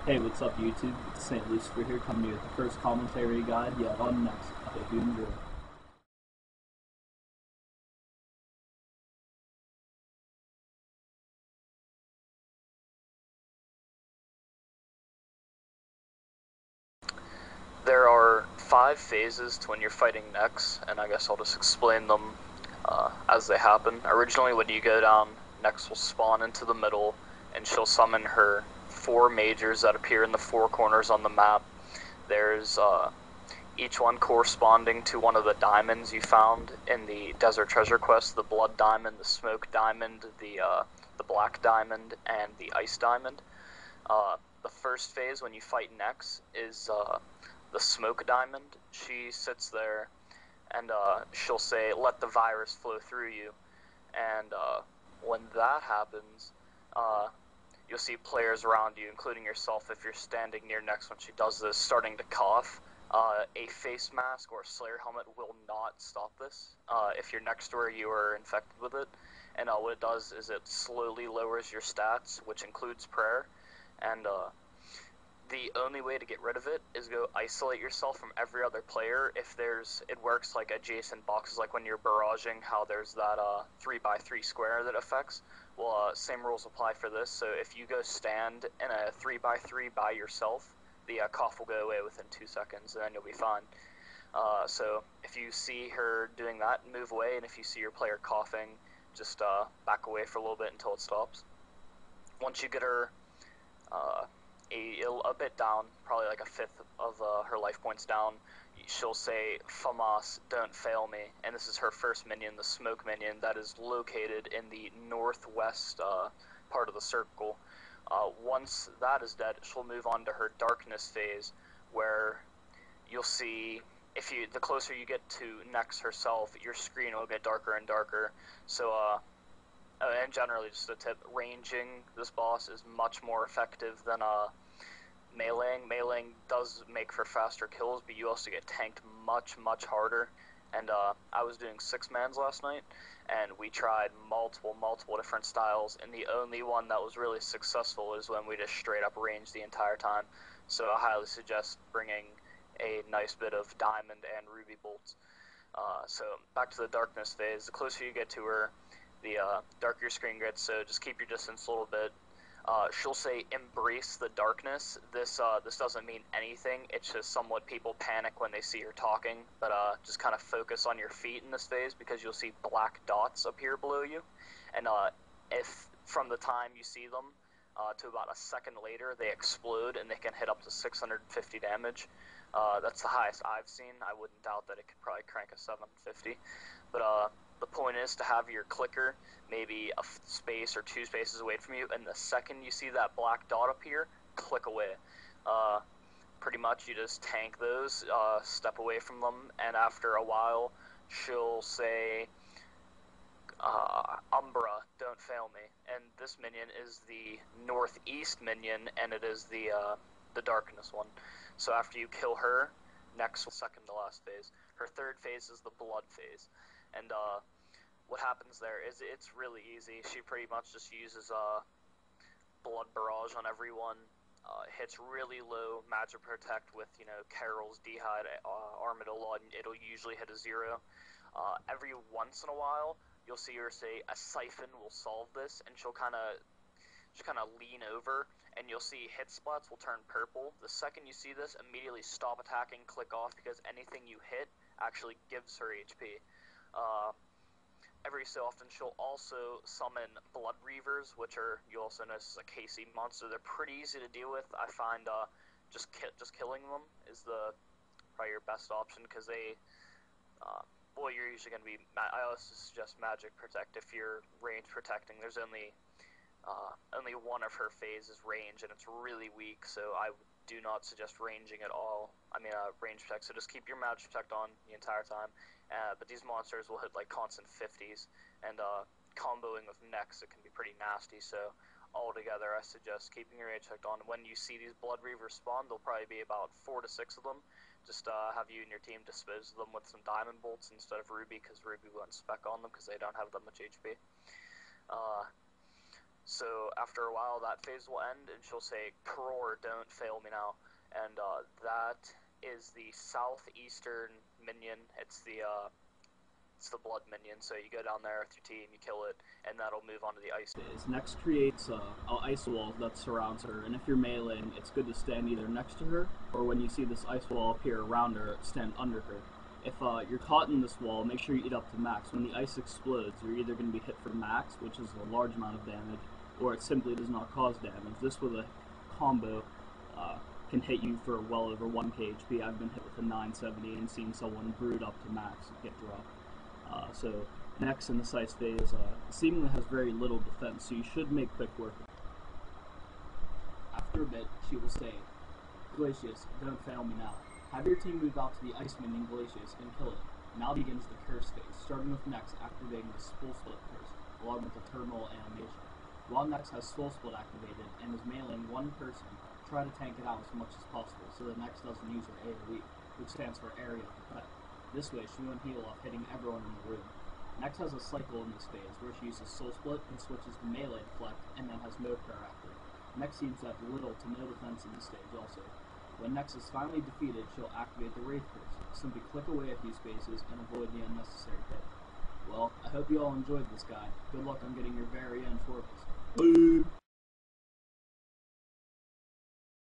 Hey, what's up, YouTube? It's St. Lucifer here, coming to you with the first commentary guide yet on next. I hope you enjoy. There are 5 phases to when you're fighting Nex, and I guess I'll just explain them as they happen. Originally, when you go down, Nex will spawn into the middle, and she'll summon her 4 majors that appear in the 4 corners on the map. There's each one corresponding to one of the diamonds you found in the Desert Treasure Quest: the Blood Diamond, the Smoke Diamond, the Black Diamond, and the Ice Diamond. The first phase when you fight Nex is the Smoke Diamond. She sits there and she'll say, "Let the virus flow through you." And when that happens, you'll see players around you, including yourself if you're standing near Nex when she does this, starting to cough. A face mask or a Slayer helmet will not stop this. If you're next to her, you are infected with it. And what it does is it slowly lowers your stats, which includes prayer. And the only way to get rid of it is go isolate yourself from every other player. If it works like adjacent boxes, like when you're barraging, how there's that 3x3 square that affects. Well, same rules apply for this. So if you go stand in a 3x3 by yourself, the cough will go away within 2 seconds, and then you'll be fine. So if you see her doing that, move away, and if you see your player coughing, just back away for a little bit until it stops. Once you get her a bit down, probably like a fifth of her life points down, she'll say, "Famas, don't fail me." And this is her first minion, the Smoke minion, that is located in the northwest part of the circle. Once that is dead, she'll move on to her Darkness phase, where you'll see, the closer you get to Nex herself, your screen will get darker and darker. So and generally, just a tip, ranging this boss is much more effective than meleeing. Meleeing does make for faster kills, but you also get tanked much, much harder. And I was doing 6-mans last night, and we tried multiple different styles, and the only one that was really successful is when we just straight up ranged the entire time. So I highly suggest bringing a nice bit of diamond and ruby bolts. So back to the Darkness phase, the closer you get to her, the darker your screen gets, so just keep your distance a little bit. She'll say, "Embrace the darkness." This doesn't mean anything, it's just somewhat people panic when they see her talking, but just kind of focus on your feet in this phase, because you'll see black dots appear below you, and if from the time you see them to about a second later, they explode, and they can hit up to 650 damage. That's the highest I've seen. I wouldn't doubt that it could probably crank a 750, but the point is to have your clicker maybe a space or 2 spaces away from you, and the second you see that black dot appear, click away. Pretty much you just tank those, step away from them, and after a while, she'll say, "Umbra, don't fail me." And this minion is the northeast minion, and it is the Darkness one. So after you kill her, next, second to last phase. Her third phase is the Blood phase. And what happens there is it's really easy. She pretty much just uses Blood Barrage on everyone, hits really low Magic Protect with, Carol's Dehyde, Armadillo, and it'll usually hit a 0. Every once in a while, you'll see her say, "A Siphon will solve this," and she'll kind of lean over, and you'll see hit splats will turn purple. The second you see this, immediately stop attacking, click off, because anything you hit actually gives her HP. Every so often, she'll also summon Blood Reavers, which are, you also notice, a KC monster. They're pretty easy to deal with. I find just killing them is probably your best option, because they, you're usually going to be, I also suggest Magic Protect if you're range protecting. There's only one of her phases range, and it's really weak, so I do not suggest ranging at all. Range protect, so just keep your Magic Protect on the entire time. But these monsters will hit like constant 50s, and comboing with Nex, it can be pretty nasty, so altogether I suggest keeping your Rage Protect on. When you see these Blood Reavers spawn, there'll probably be about 4 to 6 of them. Just have you and your team dispose of them with some Diamond Bolts instead of Ruby, because Ruby won't spec on them because they don't have that much HP. So after a while, that phase will end, and she'll say, "Pror, don't fail me now." And that is the southeastern minion. It's the blood minion. So you go down there with your team, you kill it, and that'll move on to the ice. Next creates an ice wall that surrounds her, and if you're meleeing, it's good to stand either next to her, or when you see this ice wall appear around her, stand under her. If you're caught in this wall, make sure you eat up to max. When the ice explodes, you're either going to be hit for max, which is a large amount of damage, or it simply does not cause damage. This with a combo can hit you for well over 1k HP. I've been hit with a 970 and seen someone brewed up to max get dropped. So next in this ice phase seemingly has very little defense, so you should make quick work. After a bit, she will say, "Glacius, don't fail me now." Have your team move out to the ice minion Glacius and kill it. Now begins the curse phase, starting with Nex activating the Soul Split curse, along with the terminal animation. While Nex has Soul Split activated and is meleeing one person, try to tank it out as much as possible so that Nex doesn't use her AoE, which stands for Area of Effect. This way she won't heal off hitting everyone in the room. Nex has a cycle in this phase where she uses Soul Split and switches to Melee Deflect and then has no prayer after. Nex seems to have little to no defense in this stage also. When Nex is finally defeated, she'll activate the Wraith Curse. Simply click away at these spaces and avoid the unnecessary hit. Well, I hope you all enjoyed this guide. Good luck on getting your very own Torvus.